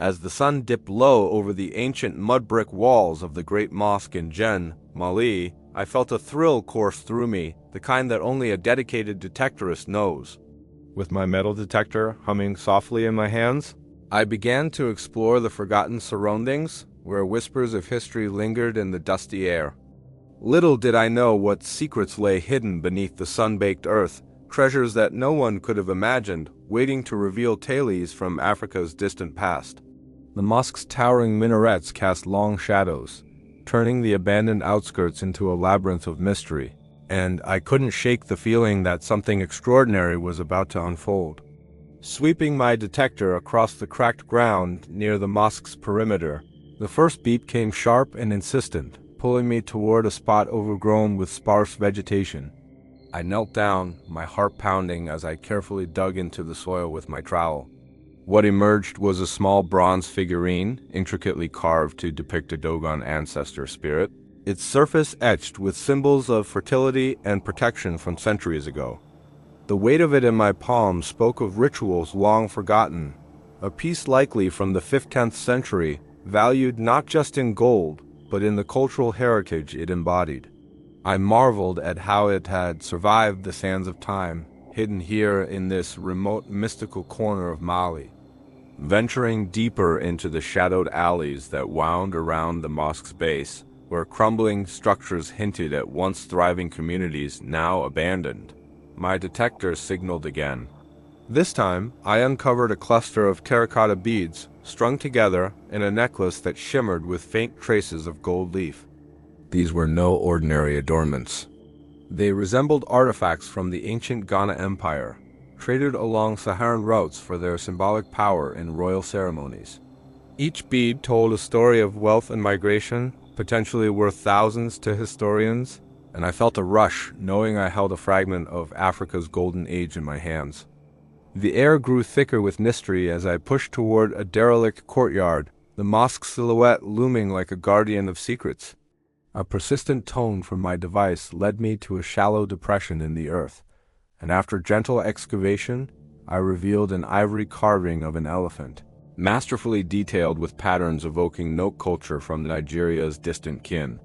As the sun dipped low over the ancient mud-brick walls of the great mosque in Jen, Mali, I felt a thrill course through me, the kind that only a dedicated detectorist knows. With my metal detector humming softly in my hands, I began to explore the forgotten surroundings, where whispers of history lingered in the dusty air. Little did I know what secrets lay hidden beneath the sun-baked earth, treasures that no one could have imagined, waiting to reveal tales from Africa's distant past. The mosque's towering minarets cast long shadows, turning the abandoned outskirts into a labyrinth of mystery, and I couldn't shake the feeling that something extraordinary was about to unfold. Sweeping my detector across the cracked ground near the mosque's perimeter, the first beat came sharp and insistent, pulling me toward a spot overgrown with sparse vegetation. I knelt down, my heart pounding as I carefully dug into the soil with my trowel. What emerged was a small bronze figurine, intricately carved to depict a Dogon ancestor spirit, its surface etched with symbols of fertility and protection from centuries ago. The weight of it in my palm spoke of rituals long forgotten, a piece likely from the 5th-10th century, valued not just in gold, but in the cultural heritage it embodied. I marveled at how it had survived the sands of time, hidden here in this remote mystical corner of Mali. Venturing deeper into the shadowed alleys that wound around the mosque's base, where crumbling structures hinted at once thriving communities now abandoned, my detector signaled again. This time, I uncovered a cluster of terracotta beads, strung together in a necklace that shimmered with faint traces of gold leaf. These were no ordinary adornments. They resembled artifacts from the ancient Ghana Empire, traded along Saharan routes for their symbolic power in royal ceremonies. Each bead told a story of wealth and migration, potentially worth thousands to historians, and I felt a rush knowing I held a fragment of Africa's golden age in my hands. The air grew thicker with mystery as I pushed toward a derelict courtyard, the mosque's silhouette looming like a guardian of secrets. A persistent tone from my device led me to a shallow depression in the earth, and after gentle excavation, I revealed an ivory carving of an elephant, masterfully detailed with patterns evoking note culture from Nigeria's distant kin.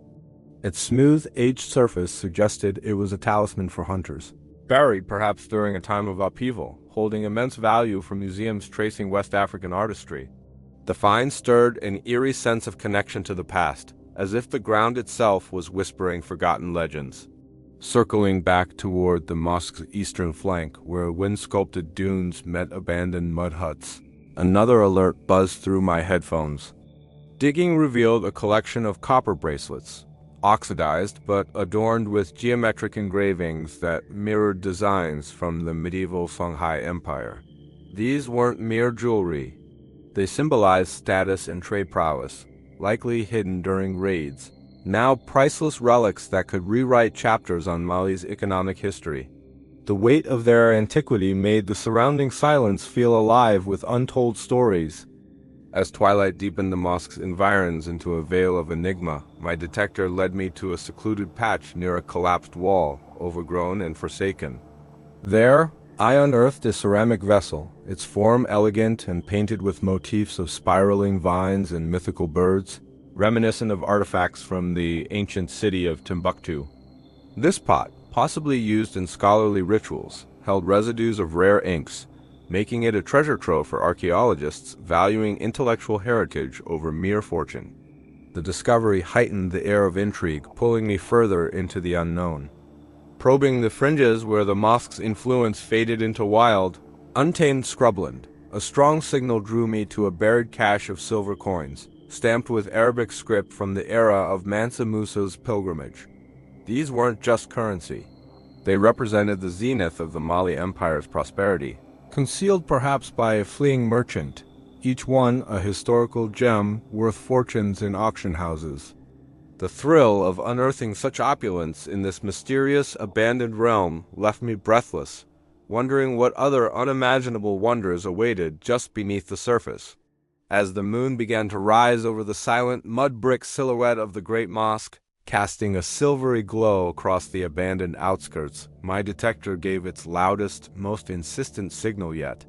Its smooth, aged surface suggested it was a talisman for hunters, buried perhaps during a time of upheaval, holding immense value for museums tracing West African artistry. The find stirred an eerie sense of connection to the past, as if the ground itself was whispering forgotten legends. Circling back toward the mosque's eastern flank, where wind-sculpted dunes met abandoned mud huts, another alert buzzed through my headphones. Digging revealed a collection of copper bracelets, oxidized but adorned with geometric engravings that mirrored designs from the medieval Songhai Empire. These weren't mere jewelry. They symbolized status and trade prowess, likely hidden during raids, now priceless relics that could rewrite chapters on Mali's economic history. The weight of their antiquity made the surrounding silence feel alive with untold stories. As twilight deepened the mosque's environs into a veil of enigma, my detector led me to a secluded patch near a collapsed wall, overgrown and forsaken. There, I unearthed a ceramic vessel, its form elegant and painted with motifs of spiraling vines and mythical birds, reminiscent of artifacts from the ancient city of Timbuktu. This pot, possibly used in scholarly rituals, held residues of rare inks, making it a treasure trove for archaeologists valuing intellectual heritage over mere fortune. The discovery heightened the air of intrigue, pulling me further into the unknown. Probing the fringes where the mosque's influence faded into wild, untamed scrubland, a strong signal drew me to a buried cache of silver coins, stamped with Arabic script from the era of Mansa Musa's pilgrimage. These weren't just currency. They represented the zenith of the Mali Empire's prosperity, concealed perhaps by a fleeing merchant, each one a historical gem worth fortunes in auction houses. The thrill of unearthing such opulence in this mysterious, abandoned realm left me breathless, wondering what other unimaginable wonders awaited just beneath the surface. As the moon began to rise over the silent mud-brick silhouette of the great mosque, casting a silvery glow across the abandoned outskirts, my detector gave its loudest, most insistent signal yet.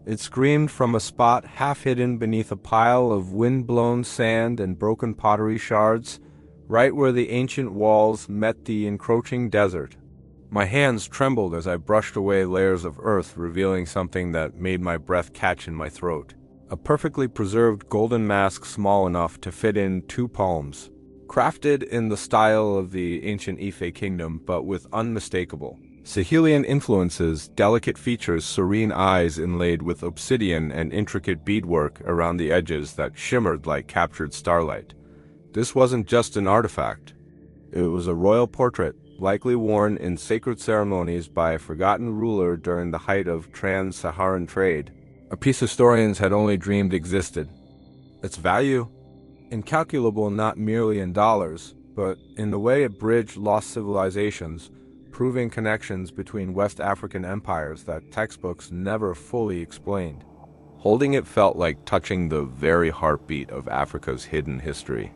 It screamed from a spot half hidden beneath a pile of wind-blown sand and broken pottery shards, right where the ancient walls met the encroaching desert. My hands trembled as I brushed away layers of earth, revealing something that made my breath catch in my throat. A perfectly preserved golden mask small enough to fit in 2 palms. Crafted in the style of the ancient Ife kingdom, but with unmistakable Sahelian influences, delicate features, serene eyes inlaid with obsidian and intricate beadwork around the edges that shimmered like captured starlight. This wasn't just an artifact. It was a royal portrait, likely worn in sacred ceremonies by a forgotten ruler during the height of trans-Saharan trade, a piece historians had only dreamed existed. Its value? Incalculable not merely in dollars, but in the way it bridged lost civilizations, proving connections between West African empires that textbooks never fully explained. Holding it felt like touching the very heartbeat of Africa's hidden history.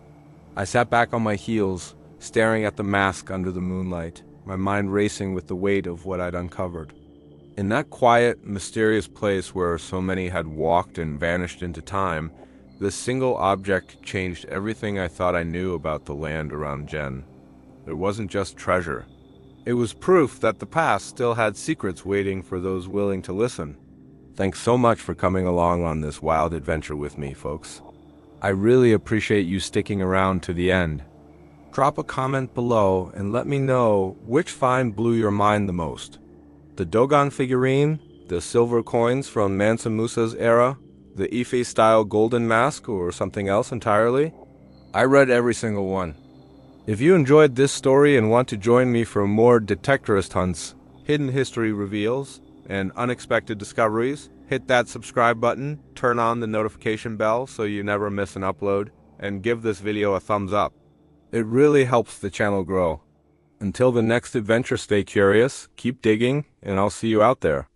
I sat back on my heels, staring at the mask under the moonlight, my mind racing with the weight of what I'd uncovered. In that quiet, mysterious place where so many had walked and vanished into time, this single object changed everything I thought I knew about the land around Jen. It wasn't just treasure. It was proof that the past still had secrets waiting for those willing to listen. Thanks so much for coming along on this wild adventure with me, folks. I really appreciate you sticking around to the end. Drop a comment below and let me know which find blew your mind the most. The Dogon figurine, the silver coins from Mansa Musa's era, the Ife-style golden mask, or something else entirely? I read every single one. If you enjoyed this story and want to join me for more Detectorist hunts, hidden history reveals, and unexpected discoveries, hit that subscribe button, turn on the notification bell so you never miss an upload, and give this video a thumbs up. It really helps the channel grow. Until the next adventure, stay curious, keep digging, and I'll see you out there.